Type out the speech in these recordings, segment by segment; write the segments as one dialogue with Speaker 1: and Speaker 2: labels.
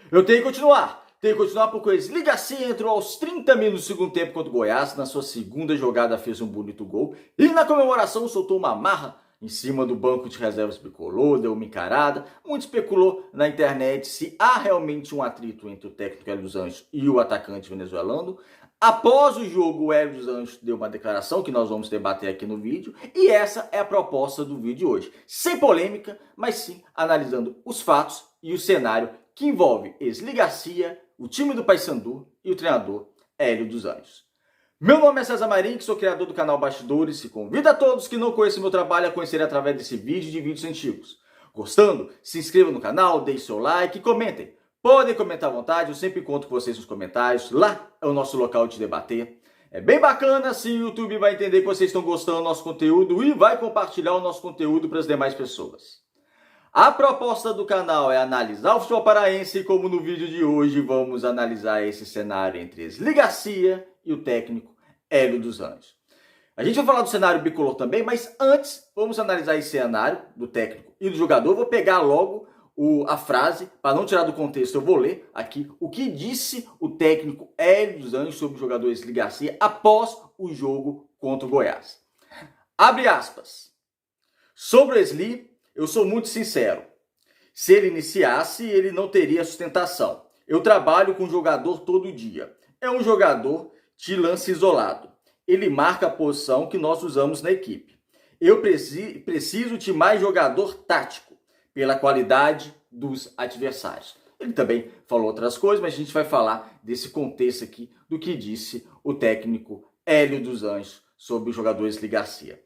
Speaker 1: Eu tenho que continuar. Tenho que continuar porque o Wesley Garcia entrou aos 30 minutos do segundo tempo contra o Goiás. Na sua segunda jogada fez um bonito gol. E na comemoração soltou uma marra em cima do banco de reservas bicolor, deu uma encarada. Muito especulou na internet se há realmente um atrito entre o técnico Hélio dos Anjos e o atacante venezuelano. Após o jogo, o Hélio dos Anjos deu uma declaração que nós vamos debater aqui no vídeo. E essa é a proposta do vídeo de hoje. Sem polêmica, mas sim analisando os fatos e o cenário que envolve Wesley Garcia, o time do Paysandu e o treinador Hélio dos Anjos. Meu nome é César Marim, que sou criador do canal Bastidores e convido a todos que não conhecem meu trabalho a conhecer através desse vídeo e de vídeos antigos. Gostando? Se inscreva no canal, deixe seu like e comentem. Podem comentar à vontade, eu sempre conto com vocês nos comentários. Lá é o nosso local de debater. É bem bacana, assim o YouTube vai entender que vocês estão gostando do nosso conteúdo e vai compartilhar o nosso conteúdo para as demais pessoas. A proposta do canal é analisar o futebol paraense e como no vídeo de hoje vamos analisar esse cenário entre Wesley Garcia e o técnico Hélio dos Anjos. A gente vai falar do cenário bicolor também, mas antes vamos analisar esse cenário do técnico e do jogador. Eu vou pegar logo a frase, para não tirar do contexto, eu vou ler aqui o que disse o técnico Hélio dos Anjos sobre o jogador Wesley Garcia após o jogo contra o Goiás. Abre aspas. Sobre o Wesley, eu sou muito sincero. Se ele iniciasse, ele não teria sustentação. Eu trabalho com o jogador todo dia. É um jogador de lance isolado. Ele marca a posição que nós usamos na equipe. Eu preciso de mais jogador tático, pela qualidade dos adversários. Ele também falou outras coisas, mas a gente vai falar desse contexto aqui do que disse o técnico Hélio dos Anjos sobre o jogador Wesley Garcia.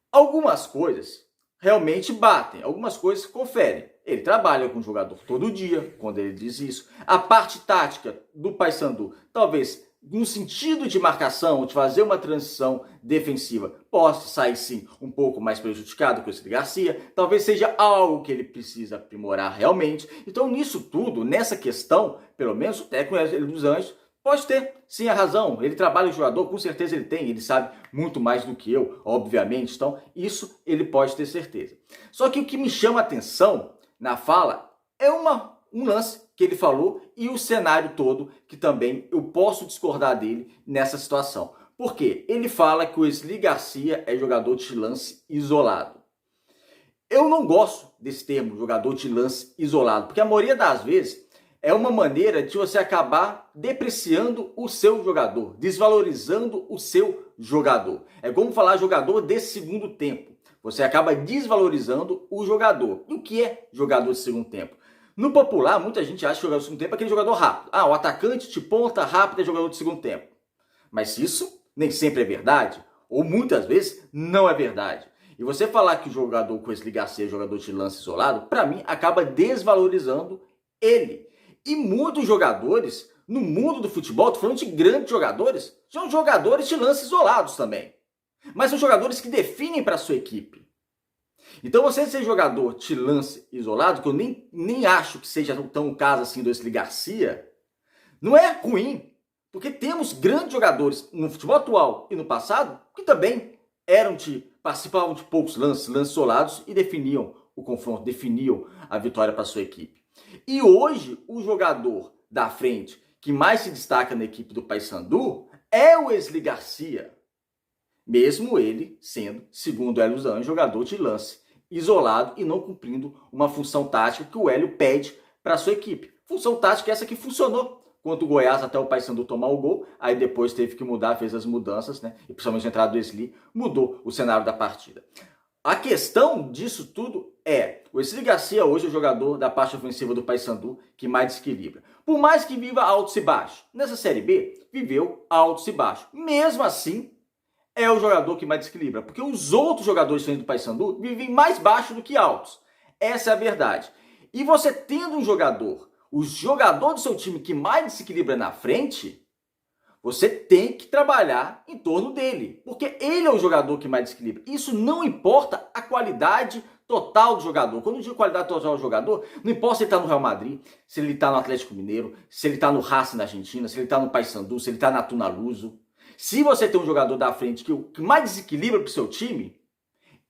Speaker 1: Algumas coisas realmente batem, algumas coisas conferem. Ele trabalha com o jogador todo dia, quando ele diz isso. A parte tática do Paysandu, talvez no sentido de marcação, de fazer uma transição defensiva, possa sair sim um pouco mais prejudicado com o Wesley Garcia. Talvez seja algo que ele precisa aprimorar realmente. Então nisso tudo, nessa questão, pelo menos o técnico Hélio dos Anjos pode ter sim a razão. Ele trabalha o jogador, com certeza ele tem, ele sabe muito mais do que eu, obviamente. Então isso ele pode ter certeza. Só que o que me chama a atenção na fala é um lance que ele falou e o cenário todo que também eu posso discordar dele nessa situação. Por quê? Ele fala que o Wesley Garcia é jogador de lance isolado. Eu não gosto desse termo, jogador de lance isolado, porque a maioria das vezes é uma maneira de você acabar depreciando o seu jogador, desvalorizando o seu jogador. É como falar jogador de segundo tempo. Você acaba desvalorizando o jogador. E o que é jogador de segundo tempo? No popular, muita gente acha que jogador de segundo tempo é aquele jogador rápido. Ah, o atacante de ponta rápida é jogador de segundo tempo. Mas isso nem sempre é verdade, ou muitas vezes não é verdade. E você falar que o jogador com Wesley Garcia é jogador de lance isolado, para mim, acaba desvalorizando ele. E muitos jogadores, no mundo do futebol, estou falando de grandes jogadores, são jogadores de lance isolados também. Mas são jogadores que definem para a sua equipe. Então você ser jogador de lance isolado, que eu nem acho que seja tão o caso assim do Wesley Garcia, não é ruim. Porque temos grandes jogadores no futebol atual e no passado que também participavam de poucos lances isolados e definiam o confronto, definiam a vitória para a sua equipe. E hoje o jogador da frente que mais se destaca na equipe do Paysandu é o Wesley Garcia. Mesmo ele sendo, segundo o Hélio dos Anjos, jogador de lance isolado e não cumprindo uma função tática que o Hélio pede para a sua equipe. Função tática essa que funcionou contra o Goiás até o Paysandu tomar o gol, aí depois teve que mudar, fez as mudanças, né? E principalmente a entrada do Wesley mudou o cenário da partida. A questão disso tudo é, o Wesley Garcia hoje é o jogador da parte ofensiva do Paysandu que mais desequilibra. Por mais que viva altos e baixos, nessa Série B viveu altos e baixos. Mesmo assim, é o jogador que mais desequilibra, porque os outros jogadores do Paysandu vivem mais baixo do que altos. Essa é a verdade. E você tendo um jogador, o jogador do seu time que mais desequilibra na frente, você tem que trabalhar em torno dele, porque ele é o jogador que mais desequilibra. Isso não importa a qualidade total do jogador. Quando eu digo qualidade total do jogador, não importa se ele está no Real Madrid, se ele está no Atlético Mineiro, se ele está no Racing na Argentina, se ele está no Paysandu, se ele está na Tunaluso. Se você tem um jogador da frente que mais desequilibra para o seu time,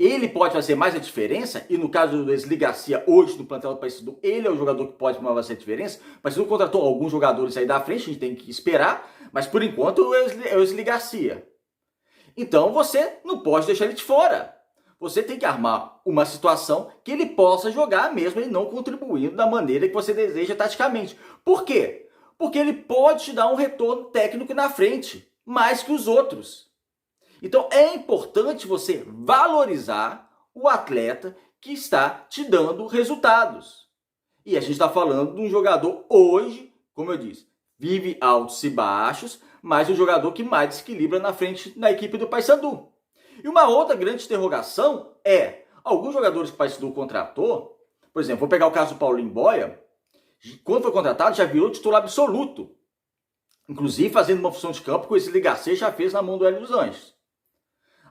Speaker 1: ele pode fazer mais a diferença, e no caso do Wesley Garcia, hoje no plantel do Paysandu, ele é o jogador que pode fazer a diferença. O Paysandu contratou alguns jogadores aí da frente, a gente tem que esperar, mas por enquanto é o Wesley Garcia. Então você não pode deixar ele de fora. Você tem que armar uma situação que ele possa jogar mesmo ele não contribuindo da maneira que você deseja taticamente. Por quê? Porque ele pode te dar um retorno técnico na frente, mais que os outros. Então é importante você valorizar o atleta que está te dando resultados. E a gente está falando de um jogador hoje, como eu disse, vive altos e baixos, mas o jogador que mais desequilibra na frente da equipe do Paysandu. E uma outra grande interrogação é, alguns jogadores que o Paysandu contratou, por exemplo, vou pegar o caso do Paulinho Boia, quando foi contratado já virou titular absoluto, inclusive fazendo uma função de campo que o Wesley Garcia já fez na mão do Hélio dos Anjos.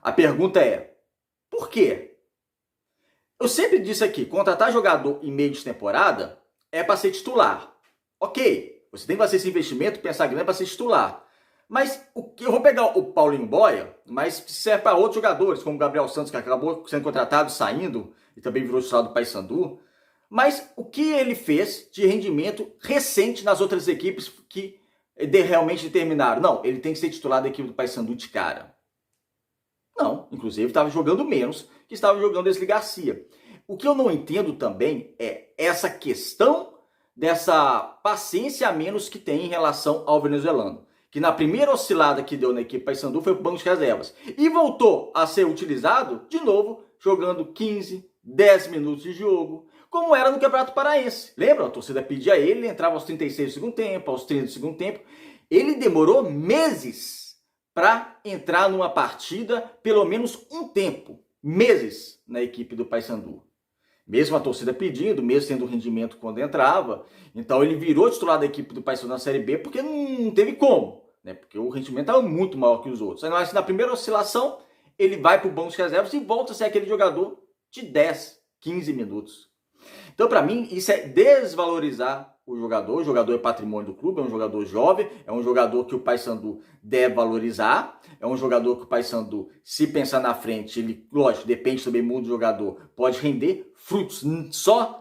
Speaker 1: A pergunta é, por quê? Eu sempre disse aqui, contratar jogador em meio de temporada é para ser titular. Ok, você tem que fazer esse investimento, pensar grande para ser titular. Mas eu vou pegar o Paulinho Boia, mas serve para outros jogadores, como o Gabriel Santos, que acabou sendo contratado, saindo, e também virou titular do Paysandu. Mas o que ele fez de rendimento recente nas outras equipes que realmente determinaram? Não, ele tem que ser titular da equipe do Paysandu de cara. Não, inclusive estava jogando menos que estava jogando Wesley Garcia. O que eu não entendo também é essa questão dessa paciência a menos que tem em relação ao venezuelano, que na primeira oscilada que deu na equipe Paysandu foi para o banco de reservas e voltou a ser utilizado de novo, jogando 15, 10 minutos de jogo, como era no Campeonato Paraense. Lembra? A torcida pedia ele, ele entrava aos 36 do segundo tempo, aos 30 do segundo tempo. Ele demorou meses para entrar numa partida, pelo menos um tempo, meses na equipe do Paysandu. Mesmo a torcida pedindo, mesmo tendo rendimento quando entrava. Então ele virou titular da equipe do Paysandu na Série B porque não teve como, né? Porque o rendimento estava muito maior que os outros. Mas na primeira oscilação, ele vai para o banco de reservas e volta a ser aquele jogador de 10, 15 minutos. Então, para mim, isso é desvalorizar o jogador é patrimônio do clube, é um jogador jovem, é um jogador que o Paysandu deve valorizar, é um jogador que o Paysandu, se pensar na frente, ele, lógico, depende também muito do jogador, pode render frutos,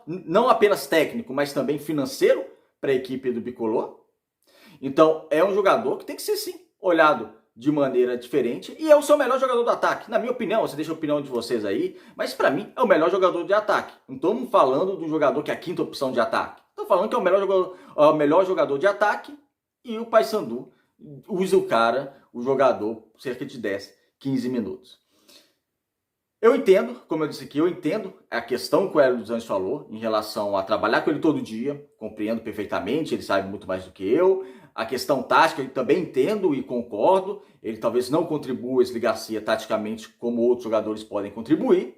Speaker 1: não apenas técnico, mas também financeiro para a equipe do Bicolor. Então, é um jogador que tem que ser, sim, olhado de maneira diferente e é o seu melhor jogador do ataque. Na minha opinião, você deixa a opinião de vocês aí, mas para mim é o melhor jogador de ataque. Não estamos falando do jogador que é a quinta opção de ataque. Estou falando que é o melhor jogador de ataque e o Paysandu usa o jogador, cerca de 10, 15 minutos. Eu entendo, como eu disse aqui, eu entendo a questão que o Hélio dos Anjos falou em relação a trabalhar com ele todo dia, compreendo perfeitamente, ele sabe muito mais do que eu. A questão tática, eu também entendo e concordo, ele talvez não contribua, Wesley Garcia, taticamente como outros jogadores podem contribuir,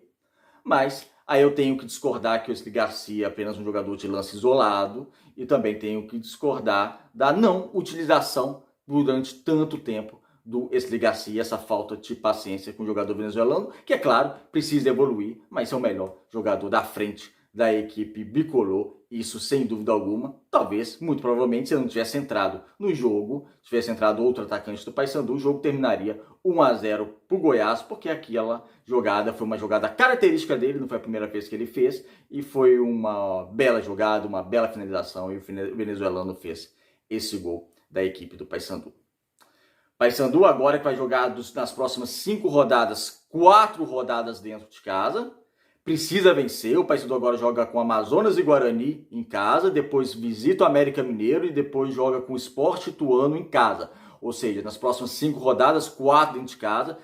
Speaker 1: mas aí eu tenho que discordar que o Wesley Garcia é apenas um jogador de lance isolado e também tenho que discordar da não utilização durante tanto tempo do Wesley Garcia, essa falta de paciência com o jogador venezuelano, que é claro, precisa evoluir, mas é o melhor jogador da frente da equipe bicolor, isso sem dúvida alguma. Talvez, muito provavelmente, se ele não tivesse entrado no jogo, tivesse entrado outro atacante do Paysandu, o jogo terminaria 1-0 para o Goiás, porque aquela jogada foi uma jogada característica dele, não foi a primeira vez que ele fez, e foi uma bela jogada, uma bela finalização, e o venezuelano fez esse gol da equipe do Paysandu. Paysandu agora que vai jogar nas próximas 5 rodadas, 4 rodadas dentro de casa. Precisa vencer, o Paysandu agora joga com Amazonas e Guarani em casa, depois visita o América Mineiro e depois joga com o Sport Ituano em casa. Ou seja, nas próximas 5 rodadas, 4 dentro de casa.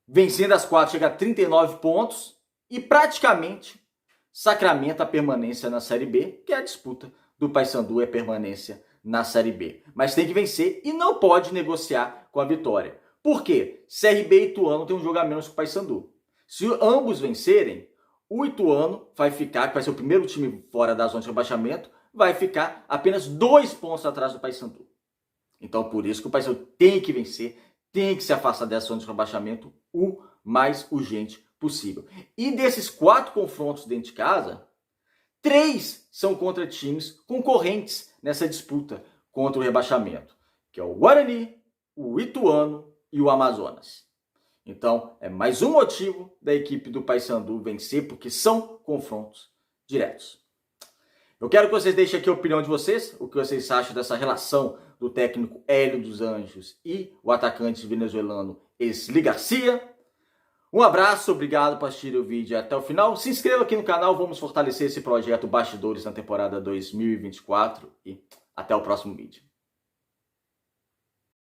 Speaker 1: Vencendo as 4, chega a 39 pontos e praticamente sacramenta a permanência na Série B, que é a disputa do Paysandu, é permanência na Série B. Mas tem que vencer e não pode negociar com a vitória. Por quê? CRB e Ituano tem um jogo a menos que o Paysandu. Se ambos vencerem, o Ituano vai ficar, que vai ser o primeiro time fora da zona de rebaixamento, vai ficar apenas 2 pontos atrás do Paysandu. Então, por isso que o Paysandu tem que vencer, tem que se afastar dessa zona de rebaixamento o mais urgente possível. E desses 4 confrontos dentro de casa, 3 são contra times concorrentes nessa disputa contra o rebaixamento, que é o Guarani, o Ituano e o Amazonas. Então, é mais um motivo da equipe do Paysandu vencer, porque são confrontos diretos. Eu quero que vocês deixem aqui a opinião de vocês, o que vocês acham dessa relação do técnico Hélio dos Anjos e o atacante venezuelano Esli Garcia. Um abraço, obrigado por assistir o vídeo até o final. Se inscreva aqui no canal, vamos fortalecer esse projeto Bastidores na temporada 2024 e até o próximo vídeo.